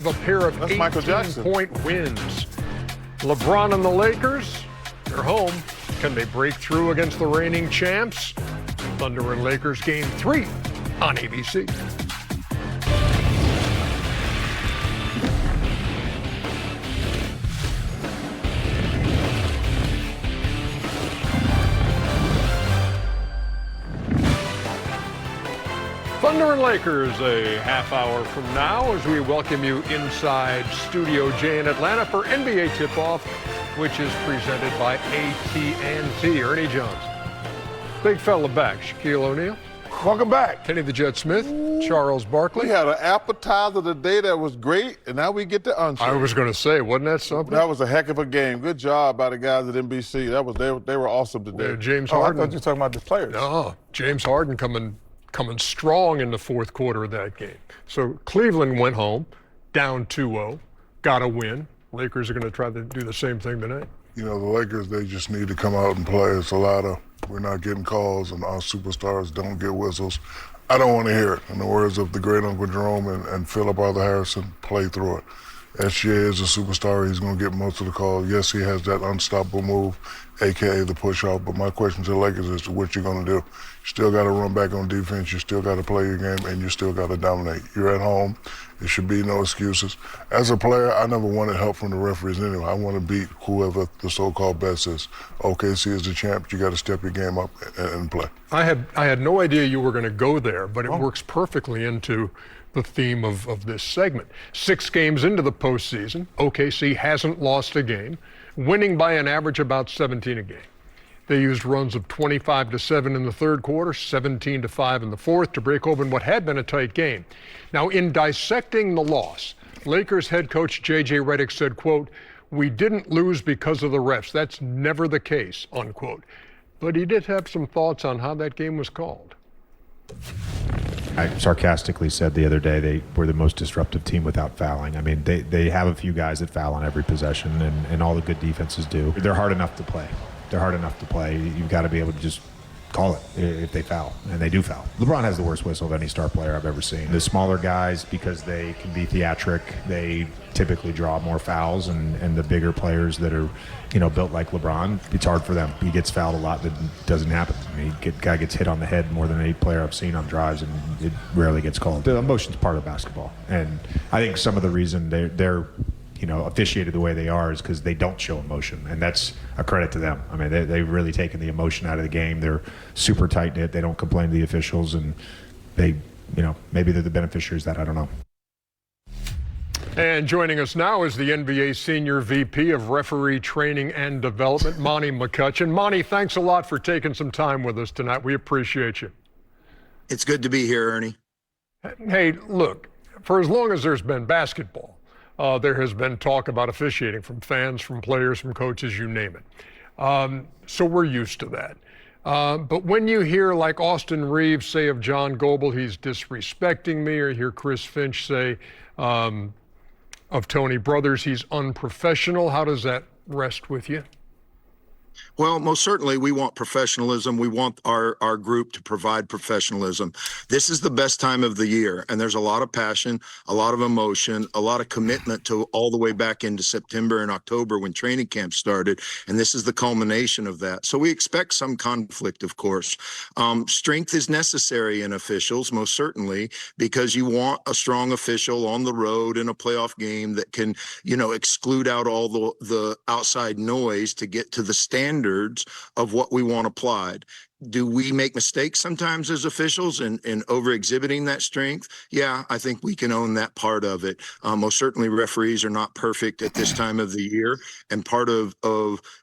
A pair of 18-point wins. LeBron and the Lakers, they're home. Can they break through against the reigning champs? Thunder and Lakers Game 3 on ABC. Thunder and Lakers a half hour from now as we welcome you inside Studio J in Atlanta for NBA Tip-Off, which is presented by AT&T. Ernie Jones. Big fella back. Shaquille O'Neal. Welcome back. Kenny the Jet Smith. Charles Barkley. We had an appetizer today that was great, and now we get to unshake. I was going to say, wasn't that something? That was a heck of a game. Good job by the guys at NBC. They were awesome today. James Harden. I thought you were talking about the players. No, James Harden coming strong in the fourth quarter of that game. So Cleveland went home, down 2-0, got a win. Lakers are going to try to do the same thing tonight. You know, the Lakers, they just need to come out and play. It's we're not getting calls, and our superstars don't get whistles. I don't want to hear it. In the words of the great Uncle Jerome and Philip Arthur Harrison, play through it. SGA is a superstar. He's going to get most of the calls. Yes, he has that unstoppable move, a.k.a. the push-off. But my question to the Lakers is what you're going to do. You still got to run back on defense. You still got to play your game, and you still got to dominate. You're at home. There should be no excuses. As a player, I never wanted help from the referees anyway. I want to beat whoever the so-called best is. OKC is the champ. You got to step your game up and play. I had no idea you were going to go there, but it works perfectly into the theme of this segment. 6 games into the postseason, OKC hasn't lost a game, winning by an average about 17 a game. They used runs of 25-7 in the third quarter, 17-5 in the fourth to break open what had been a tight game. Now, in dissecting the loss, Lakers head coach J.J. Redick said, quote, "We didn't lose because of the refs. That's never the case," unquote. But he did have some thoughts on how that game was called. I sarcastically said the other day they were the most disruptive team without fouling. I mean, they have a few guys that foul on every possession, and all the good defenses do. They're hard enough to play. You've got to be able to just call it if they foul, and they do foul. LeBron has the worst whistle of any star player I've ever seen. The smaller guys, because they can be theatric, they typically draw more fouls, and the bigger players that are, built like LeBron, it's hard for them. He gets fouled a lot. That doesn't happen. I mean, guy gets hit on the head more than any player I've seen on drives, and it rarely gets called. The emotion's part of basketball, and I think some of the reason they're officiated the way they are is because they don't show emotion, and that's a credit to them. I mean, they've really taken the emotion out of the game. They're super tight-knit. They don't complain to the officials, and they, maybe they're the beneficiaries of that. I don't know. And joining us now is the NBA Senior VP of Referee Training and Development, Monty McCutcheon. Monty, thanks a lot for taking some time with us tonight. We appreciate you. It's good to be here, Ernie. Hey, look, for as long as there's been basketball, there has been talk about officiating from fans, from players, from coaches, you name it. So we're used to that. But when you hear like Austin Reeves say of John Goble, he's disrespecting me, or hear Chris Finch say of Tony Brothers, he's unprofessional, how does that rest with you? Well, most certainly we want professionalism. We want our group to provide professionalism. This is the best time of the year, and there's a lot of passion, a lot of emotion, a lot of commitment to all the way back into September and October when training camp started, and this is the culmination of that. So we expect some conflict, of course. Strength is necessary in officials, most certainly, because you want a strong official on the road in a playoff game that can, exclude out all the outside noise to get to the standards of what we want applied. Do we make mistakes sometimes as officials in over exhibiting that strength? Yeah, I think we can own that part of it. Most certainly referees are not perfect at this time of the year, and part of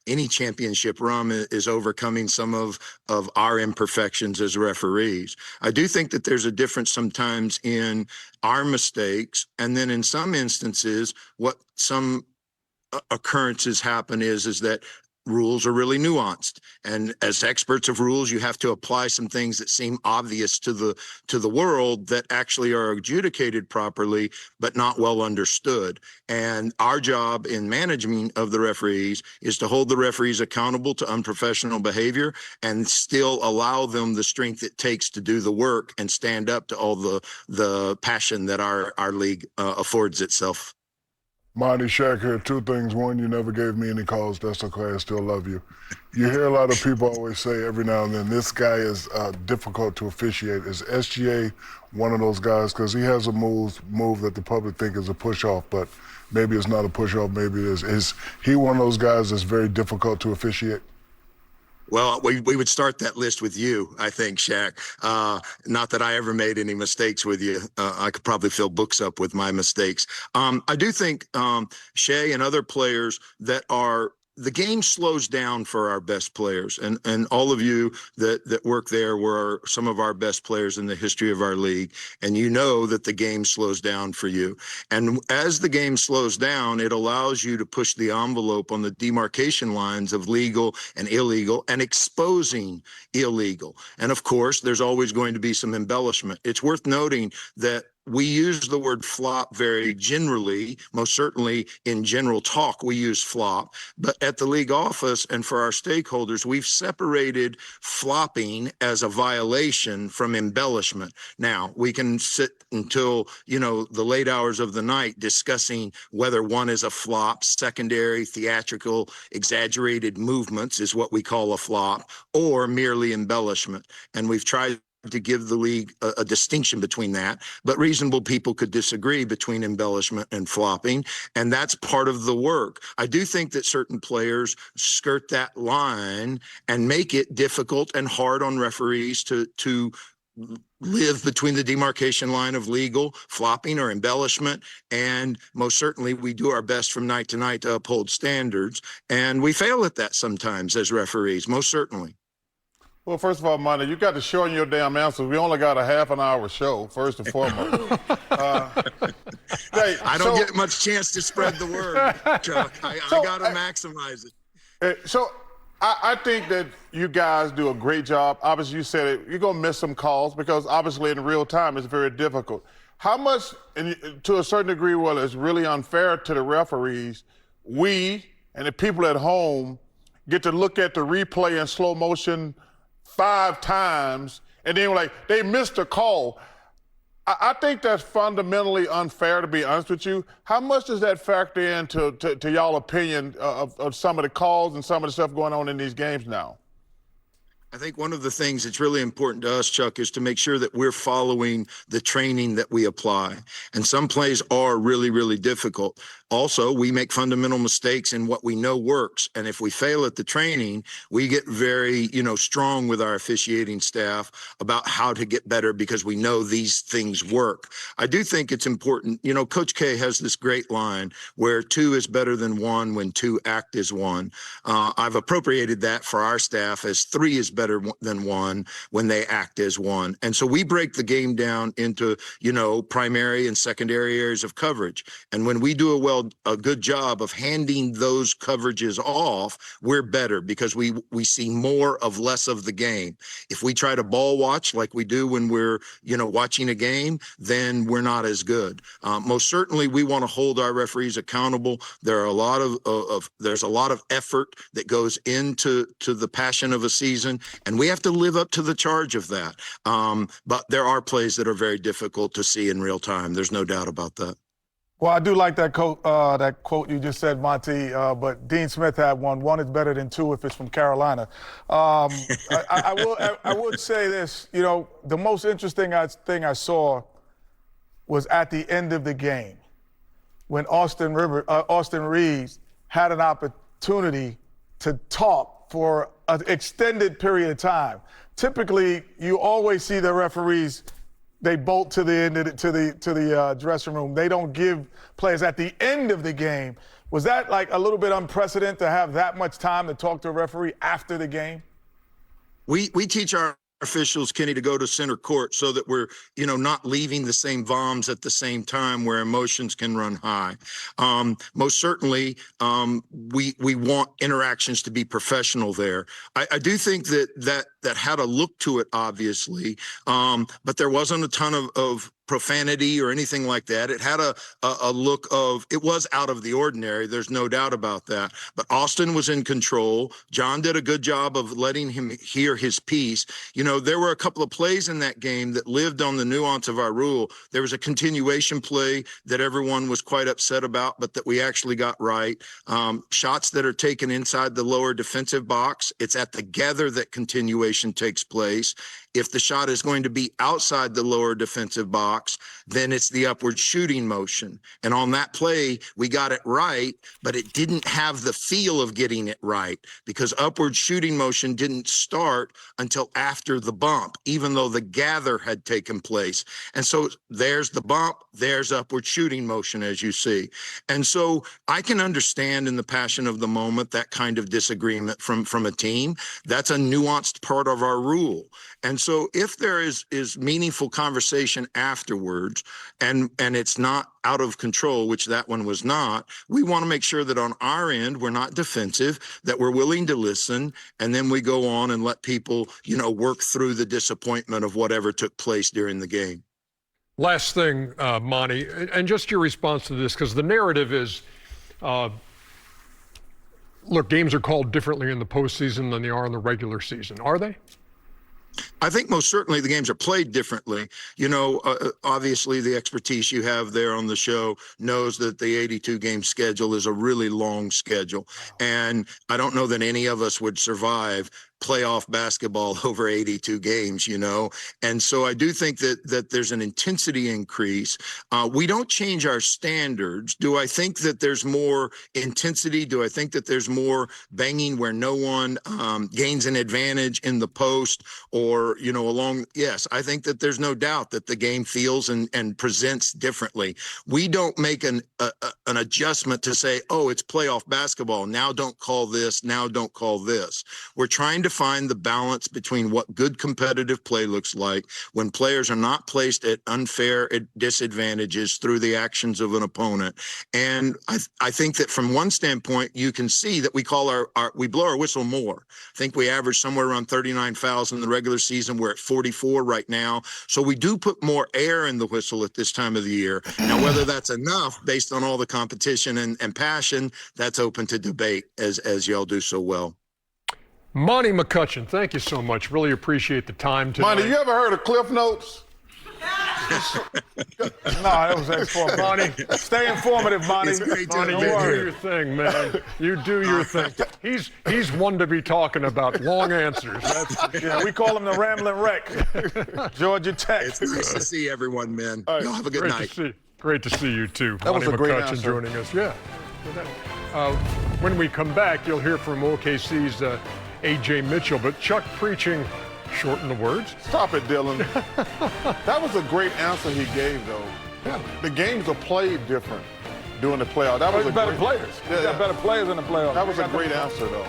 any championship run is overcoming some of our imperfections as referees. I do think that there's a difference sometimes in our mistakes, and then in some instances what some occurrences happen is that rules are really nuanced, and as experts of rules, you have to apply some things that seem obvious to the world that actually are adjudicated properly but not well understood. And our job in management of the referees is to hold the referees accountable to unprofessional behavior and still allow them the strength it takes to do the work and stand up to all the passion that our league affords itself. Monty, Shaq here, two things. One, you never gave me any calls. That's okay. I still love you. You hear a lot of people always say every now and then, this guy is difficult to officiate. Is SGA one of those guys? Because he has a move that the public think is a push-off, but maybe it's not a push-off, maybe it is. Is he one of those guys that's very difficult to officiate? Well, we would start that list with you, I think, Shaq. Not that I ever made any mistakes with you. I could probably fill books up with my mistakes. I do think Shea and other players that are the game slows down for our best players, and all of you that work there were some of our best players in the history of our league, and you know that the game slows down for you. And as the game slows down, it allows you to push the envelope on the demarcation lines of legal and illegal and exposing illegal. And of course, there's always going to be some embellishment. It's worth noting that we use the word flop very generally. Most certainly in general talk, we use flop. But at the league office and for our stakeholders, we've separated flopping as a violation from embellishment. Now, we can sit until, the late hours of the night discussing whether one is a flop. Secondary, theatrical, exaggerated movements is what we call a flop, or merely embellishment. And we've tried to give the league a distinction between that, but reasonable people could disagree between embellishment and flopping, and that's part of the work. I do think that certain players skirt that line and make it difficult and hard on referees to live between the demarcation line of legal, flopping, or embellishment. And most certainly we do our best from night to night to uphold standards, and we fail at that sometimes as referees, most certainly. Well, first of all, Monty, you got to shorten your damn answers. We only got a half an hour show, first and foremost. I don't get much chance to spread the word, Chuck. I got to maximize it. So I think that you guys do a great job. Obviously, you said it, you're going to miss some calls because obviously in real time it's very difficult. How much, and to a certain degree, well, it's really unfair to the referees, we and the people at home get to look at the replay in slow motion 5 times, and then they missed a call. I think that's fundamentally unfair, to be honest with you. How much does that factor into y'all opinion of some of the calls and some of the stuff going on in these games now? I think one of the things that's really important to us, Chuck, is to make sure that we're following the training that we apply. And some plays are really, really difficult. Also, we make fundamental mistakes in what we know works. And if we fail at the training, we get very, strong with our officiating staff about how to get better because we know these things work. I do think it's important. Coach K has this great line where 2 is better than 1 when 2 act as 1. I've appropriated that for our staff as 3 is better than 1 when they act as 1. And so we break the game down into, primary and secondary areas of coverage. And when we do a good job of handing those coverages off, we're better because we see more of less of the game. If we try to ball watch like we do when we're, watching a game, then we're not as good. Most certainly we want to hold our referees accountable. There are a lot there's a lot of effort that goes into the passion of a season, and we have to live up to the charge of that. But there are plays that are very difficult to see in real time. There's no doubt about that. Well, I do like that quote you just said, Monty, but Dean Smith had one. 1 is better than 2 if it's from Carolina. I would say this, the most interesting thing I saw was at the end of the game when Austin Reeves had an opportunity to talk for an extended period of time. Typically, you always see the referees, they bolt to the end of to the dressing room. They don't give players at the end of the game. Was that a little bit unprecedented to have that much time to talk to a referee after the game? We teach our officials, Kenny, to go to center court so that we're, not leaving the same bombs at the same time where emotions can run high. Most certainly, we want interactions to be professional there. I do think that had a look to it, obviously, but there wasn't a ton of profanity or anything like that. It had a look of, it was out of the ordinary. There's no doubt about that. But Austin was in control. John did a good job of letting him hear his piece. There were a couple of plays in that game that lived on the nuance of our rule. There was a continuation play that everyone was quite upset about, but that we actually got right. Shots that are taken inside the lower defensive box, it's at the gather that continuation takes place. If the shot is going to be outside the lower defensive box, then it's the upward shooting motion. And on that play, we got it right, but it didn't have the feel of getting it right because upward shooting motion didn't start until after the bump, even though the gather had taken place. And so there's the bump, there's upward shooting motion, as you see. And so I can understand in the passion of the moment that kind of disagreement from a team. That's a nuanced part of our rule. And so if there is meaningful conversation afterwards and it's not out of control, which that one was not, we want to make sure that on our end, we're not defensive, that we're willing to listen, and then we go on and let people, work through the disappointment of whatever took place during the game. Last thing, Monty, and just your response to this, because the narrative is, look, games are called differently in the postseason than they are in the regular season. Are they? I think most certainly the games are played differently. Obviously the expertise you have there on the show knows that the 82 game schedule is a really long schedule. And I don't know that any of us would survive playoff basketball over 82 games, And so I do think that there's an intensity increase. We don't change our standards. Do I think that there's more intensity? Do I think that there's more banging where no one gains an advantage in the post or, yes, I think that there's no doubt that the game feels and presents differently. We don't make an adjustment to say, oh, it's playoff basketball. Now don't call this. Now don't call this. We're trying to find the balance between what good competitive play looks like when players are not placed at unfair disadvantages through the actions of an opponent. And I think that from one standpoint, you can see that we call we blow our whistle more. I think we average somewhere around 39 fouls in the regular season. We're at 44 right now. So we do put more air in the whistle at this time of the year. Now, whether that's enough based on all the competition and passion, that's open to debate as y'all do so well. Monty McCutcheon, thank you so much. Really appreciate the time today. Monty, you ever heard of Cliff Notes? No, that was informative. Monty, Stay informative, Monty. Monty, you do your thing, man. You do your thing. He's one to be talking about long answers. Yeah, we call him the Rambling Wreck. Georgia Tech. It's nice to see everyone, man. Y'all have a good night. Great to see you too. That Monty was a great McCutcheon answer. joining us. Yeah. When we come back, you'll hear from OKC's A.J. Mitchell, but Chuck preaching, shorten the words. Stop it, Dylan. That was a great answer he gave, though. Yeah. The games are played different during the playoff. That was Better players. Yeah, You got better players in the playoffs. That was a great answer, though.